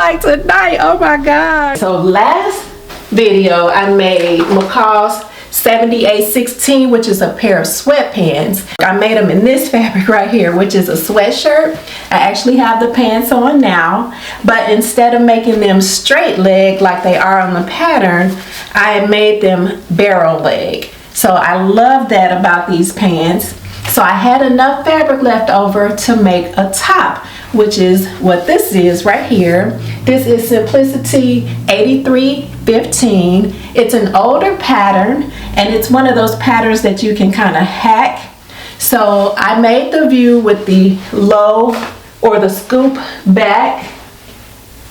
like tonight. Oh my God. So last video I made McCall's 7816, which is a pair of sweatpants. I made them in this fabric right here, which is a sweatshirt. I actually have the pants on now, but instead of making them straight leg like they are on the pattern, I made them barrel leg. So I love that about these pants. So I had enough fabric left over to make a top, which is what this is right here. This is Simplicity 8315. It's an older pattern, and it's one of those patterns that you can kind of hack. So I made the view with the low or the scoop back.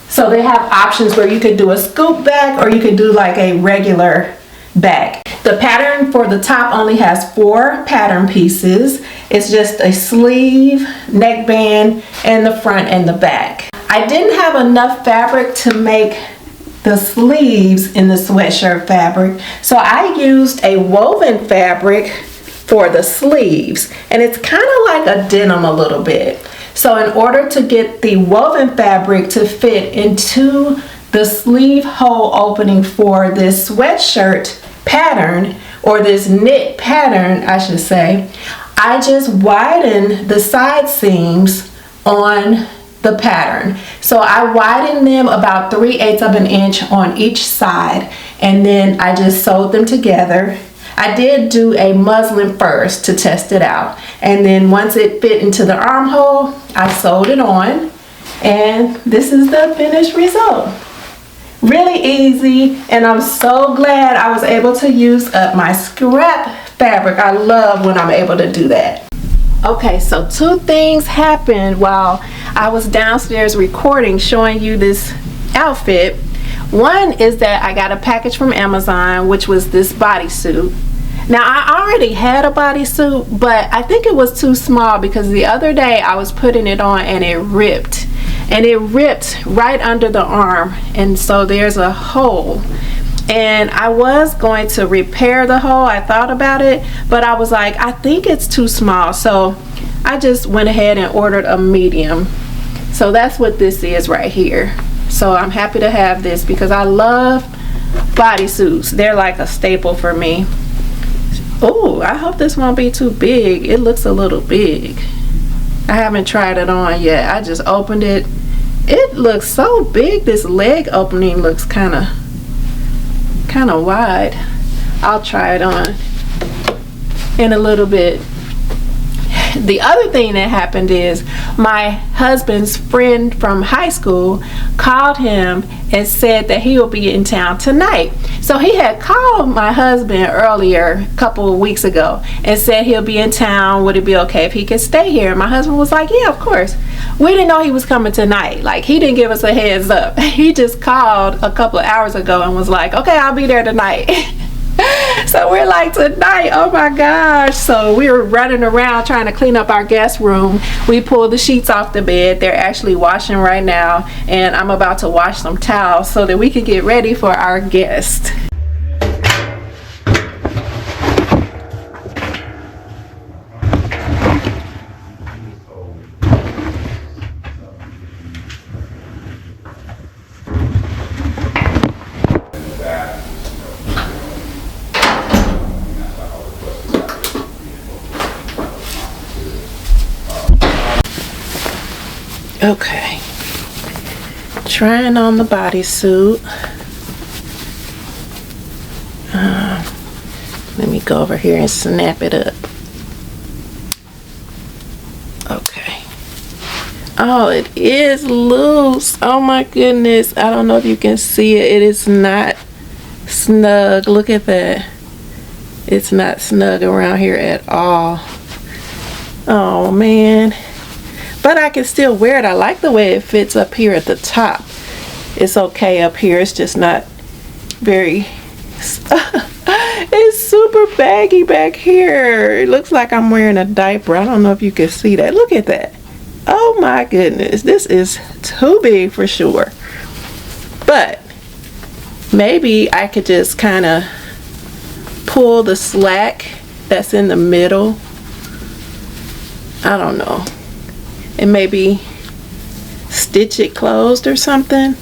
So they have options where you could do a scoop back or you could do like a regular back. The pattern for the top only has 4 pattern pieces. It's just a sleeve, neckband, and the front and the back. I didn't have enough fabric to make the sleeves in the sweatshirt fabric, so I used a woven fabric for the sleeves, and it's kind of like a denim a little bit. So in order to get the woven fabric to fit into the sleeve hole opening for this sweatshirt pattern, or this knit pattern I should say, I just widened the side seams on the pattern. So I widened them about 3/8 of an inch on each side, and then I just sewed them together. I did do a muslin first to test it out, and then once it fit into the armhole, I sewed it on, and this is the finished result. Really easy, and I'm so glad I was able to use up my scrap fabric. I love when I'm able to do that. Okay, so 2 things happened while I was downstairs recording, showing you this outfit. One is that I got a package from Amazon, which was this bodysuit. Now I already had a bodysuit, but I think it was too small because the other day I was putting it on and it ripped. And it ripped right under the arm, and so there's a hole. And I was going to repair the hole. I thought about it, but I was like, I think it's too small. So I just went ahead and ordered a medium. So that's what this is right here. So I'm happy to have this because I love bodysuits. They're like a staple for me. Oh, I hope this won't be too big. It looks a little big. I haven't tried it on yet. I just opened it. It looks so big. This leg opening looks kind of wide. I'll try it on in a little bit. The other thing that happened is my husband's friend from high school called him and said that he will be in town tonight. So he had called my husband earlier, a couple of weeks ago, and said he'll be in town. Would it be okay if he could stay here? And my husband was like, yeah, of course. We didn't know he was coming tonight. Like, he didn't give us a heads up. He just called a couple of hours ago and was like, okay, I'll be there tonight. So we're like, tonight, oh my gosh. So we were running around trying to clean up our guest room. We pulled the sheets off the bed. They're actually washing right now, and I'm about to wash some towels so that we can get ready for our guest. Okay, trying on the bodysuit. Let me go over here and snap it up. Okay. Oh, it is loose. Oh my goodness. I don't know if you can see it. It is not snug. Look at that. It's not snug around here at all. Oh man. But I can still wear it. I like the way it fits up here at the top. It's okay up here. It's just not very... It's super baggy back here. It looks like I'm wearing a diaper. I don't know if you can see that. Look at that. Oh my goodness. This is too big for sure. But maybe I could just kind of pull the slack that's in the middle. I don't know. And maybe stitch it closed or something.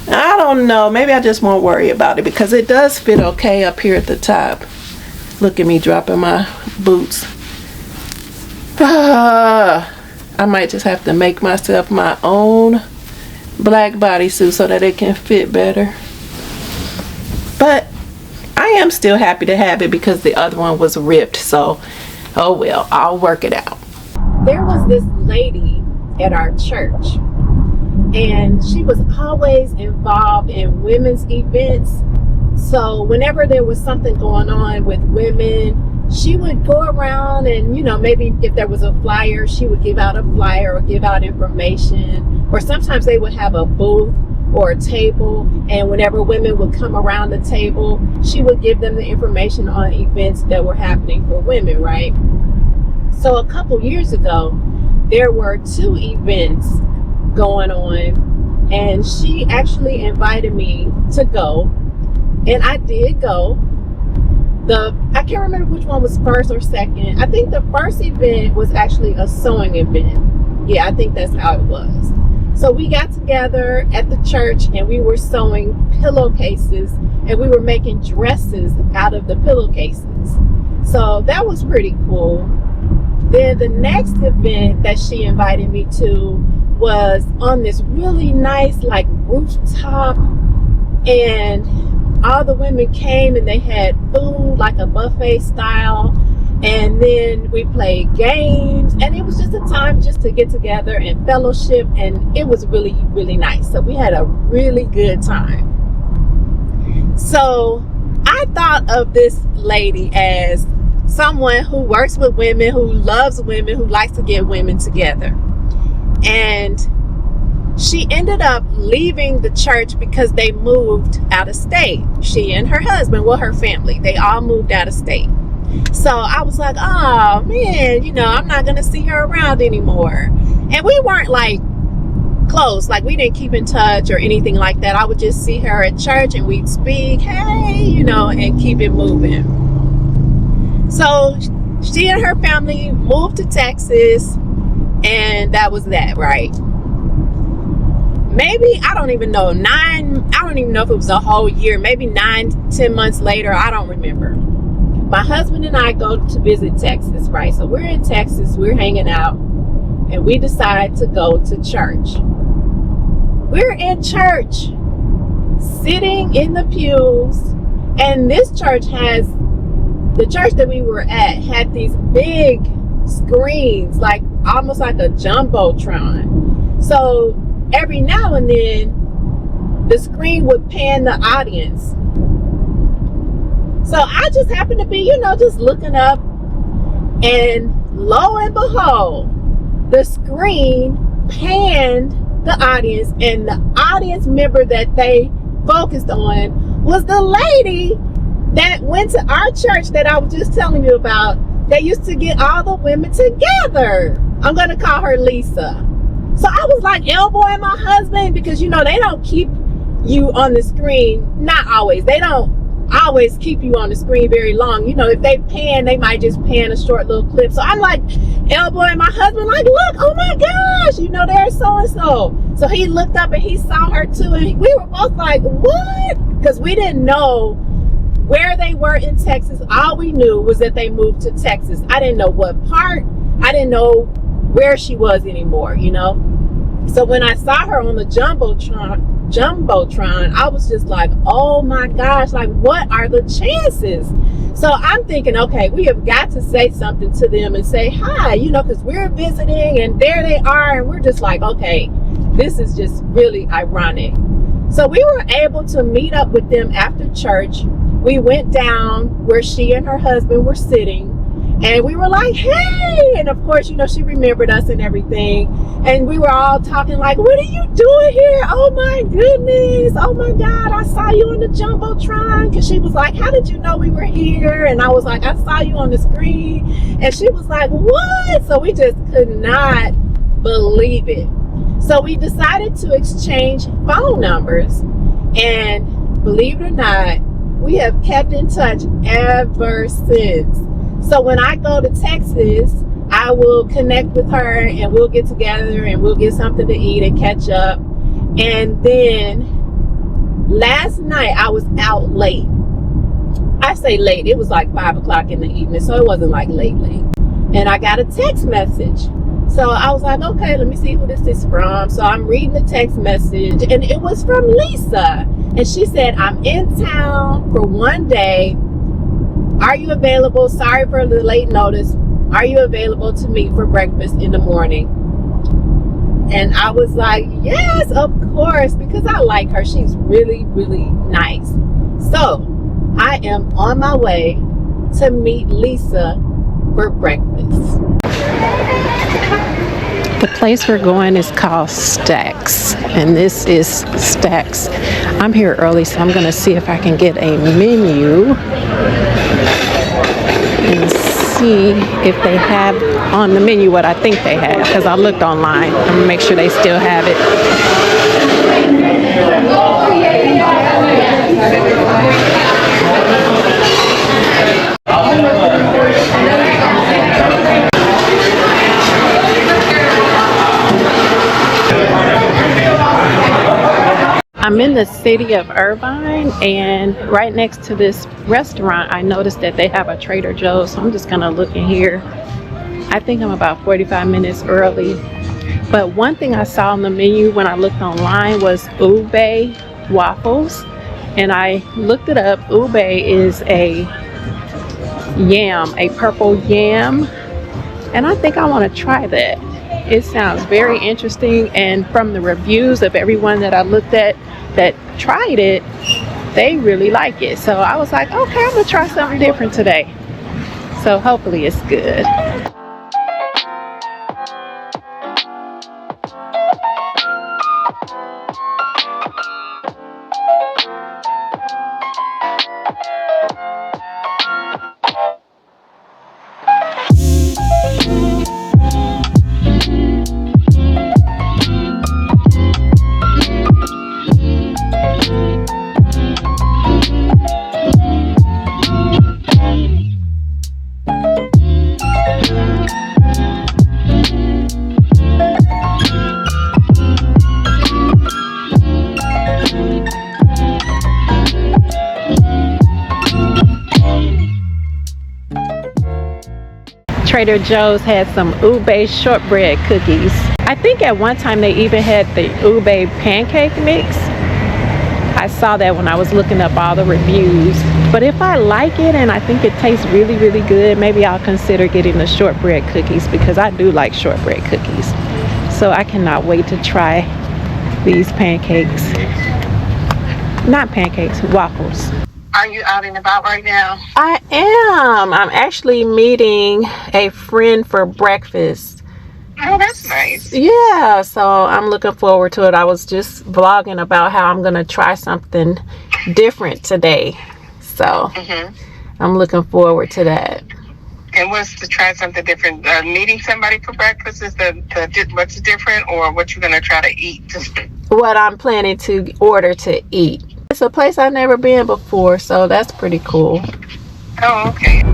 I don't know. Maybe I just won't worry about it because it does fit okay up here at the top. Look at me dropping my boots. I might just have to make myself my own black bodysuit so that it can fit better. But I am still happy to have it because the other one was ripped. So, oh well, I'll work it out. There was this lady at our church, and she was always involved in women's events. So whenever there was something going on with women, she would go around and, you know, maybe if there was a flyer, she would give out a flyer or give out information. Or sometimes they would have a booth or a table, and whenever women would come around the table, she would give them the information on events that were happening for women, right? So a couple years ago, there were 2 events going on, and she actually invited me to go, and I did go. I can't remember which one was first or second. I think the first event was actually a sewing event. Yeah, I think that's how it was. So we got together at the church and we were sewing pillowcases, and we were making dresses out of the pillowcases. So that was pretty cool. Then the next event that she invited me to was on this really nice like rooftop, and all the women came and they had food like a buffet style, and then we played games, and it was just a time just to get together and fellowship, and it was really, really nice. So we had a really good time. So I thought of this lady as someone who works with women, who loves women, who likes to get women together. And she ended up leaving the church because they moved out of state. She and her husband, well, her family, they all moved out of state. So I was like, oh man, you know, I'm not gonna see her around anymore. And we weren't like close, like we didn't keep in touch or anything like that. I would just see her at church and we'd speak, hey, you know, and keep it moving. So she and her family moved to Texas, and that was that, right? Maybe, I don't even know if it was a whole year, maybe 9-10 months later, I don't remember. My husband and I go to visit Texas, right? So we're in Texas, we're hanging out, and we decide to go to church. We're in church, sitting in the pews, and this church the church that we were at had these big screens, like almost like a jumbotron. So every now and then the screen would pan the audience. So I just happened to be, you know, just looking up, and lo and behold, the screen panned the audience, and the audience member that they focused on was the lady that went to our church that I was just telling you about. They used to get all the women together. I'm going to call her Lisa. So I was like elbowing my husband because, you know, they don't keep you on the screen. Not always. They don't always keep you on the screen very long. You know, if they pan, they might just pan a short little clip. So I'm like elbowing my husband like, look, oh my gosh, you know, there's so-and-so. So he looked up and he saw her too. And we were both like, what? Because we didn't know where they were in Texas. All we knew was that they moved to Texas. I didn't know what part. I didn't know where she was anymore, you know. So when I saw her on the jumbotron, I was just like, oh my gosh, like what are the chances? So I'm thinking, okay, we have got to say something to them and say hi, you know, because we're visiting and there they are, and we're just like, okay, this is just really ironic. So we were able to meet up with them after church. We went down where she and her husband were sitting, and we were like, hey, and of course, you know, she remembered us and everything, and we were all talking like, what are you doing here? Oh my goodness, oh my God, I saw you on the jumbotron. Because she was like, how did you know we were here? And I was like, I saw you on the screen. And she was like, what? So we just could not believe it. So we decided to exchange phone numbers, and believe it or not, we have kept in touch ever since. So when I go to Texas, I will connect with her and we'll get together and we'll get something to eat and catch up. And then last night I was out late. I say late, it was like 5 o'clock in the evening, so it wasn't like late. And I got a text message. So I was like, okay, let me see who this is from. So I'm reading the text message, and it was from Lisa. And she said, I'm in town for one day. Are you available? Sorry for the late notice. Are you available to meet for breakfast in the morning? And I was like, yes, of course, because I like her. She's really, really nice. So I am on my way to meet Lisa for breakfast. The place we're going is called Stacks, and this is Stacks. I'm here early, so I'm going to see if I can get a menu and see if they have on the menu what I think they have, because I looked online. I'm going to make sure they still have it. I'm in the city of Irvine, and right next to this restaurant I noticed that they have a Trader Joe's, so I'm just gonna look in here. I think I'm about 45 minutes early, but one thing I saw on the menu when I looked online was Ube Waffles, and I looked it up. Ube is a yam, a purple yam, and I think I want to try that. It sounds very interesting, and from the reviews of everyone that I looked at that tried it, they really like it. So I was like, okay, I'm gonna try something different today. So hopefully it's good. Trader Joe's had some Ube shortbread cookies. I think at one time they even had the Ube pancake mix. I saw that when I was looking up all the reviews. But if I like it and I think it tastes really, really good, maybe I'll consider getting the shortbread cookies, because I do like shortbread cookies. So I cannot wait to try these pancakes. Not pancakes, waffles. Are you out and about right now? I am. I'm actually meeting a friend for breakfast. Oh, that's nice. Yeah, so I'm looking forward to it. I was just vlogging about how I'm going to try something different today. So I'm looking forward to that. And what's to try something different? Meeting somebody for breakfast is what's different, or what you're going to try to eat? What I'm planning to order to eat. It's a place I've never been before, so that's pretty cool. Oh, okay.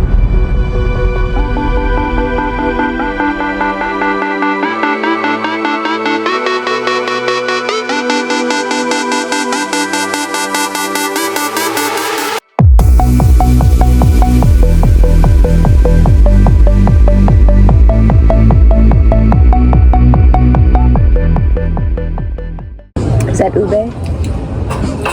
Is that Ube?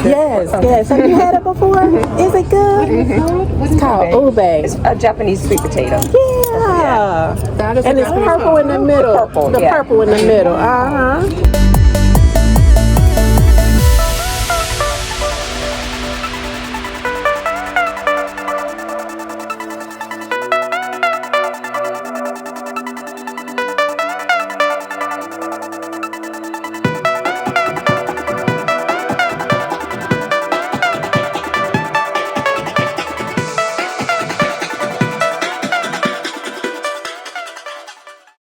Yes, yes. Have you had it before? Is it good? It's called Ube. It's a Japanese sweet potato. Yeah. And it's purple in the middle. Purple, the purple in the middle. Uh-huh.